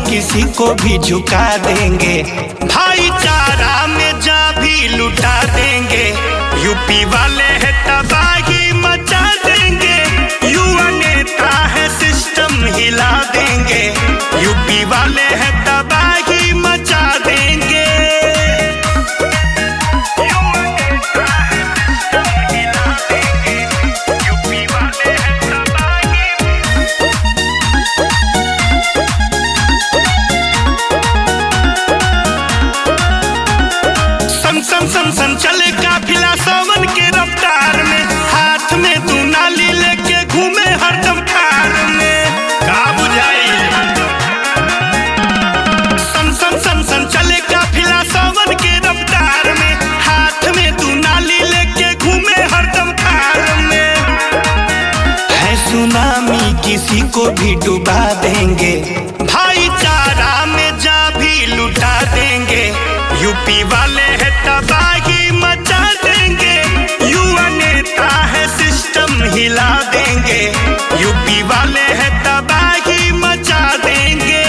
किसी को भी झुका देंगे, भाईचारा में जा भी लुटा देंगे। यूपी वाले हैं तबाही मचा देंगे, युवा नेता है सिस्टम हिला देंगे। यूपी वाले हैं तबाही मचा देंगे। सन चले काफिला सावन के रफ्तार में, हाथ में तू नाली लेके घूमे हरदम कार में। का बुझाई सन चले काफिला सावन के रफ्तार में, हाथ में तू नाली लेके घूमे हरदम कार में। है सुनामी किसी को भी डुबा देंगे, भाईचारा में जा भी लुटा देंगे। यूपी वाले हैं तबाही मचा देंगे, युवा नेता है सिस्टम हिला देंगे। यूपी वाले हैं तबाही मचा देंगे।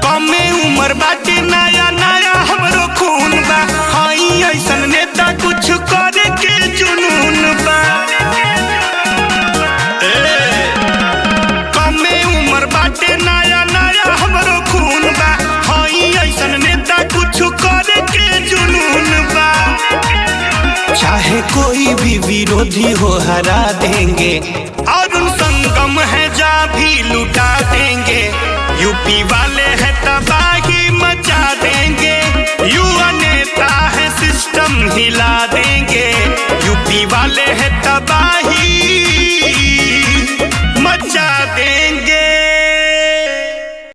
कमे उम्र बाटे नया नया हमरो खून बा, हाई ऐसन नेता कुछ करे के जुनून बा। कमे उम्र बाटे नया नया हमरो खून बा, हाई ऐसन नेता कुछ करे के जुनून बा। चाहे कोई भी विरोधी हो हरा देंगे, और उन संगम है जा भी लुटा देंगे। यूपी वाले हैं तबाही मचा देंगे, युवा नेता है सिस्टम हिला देंगे। यूपी वाले हैं तबाही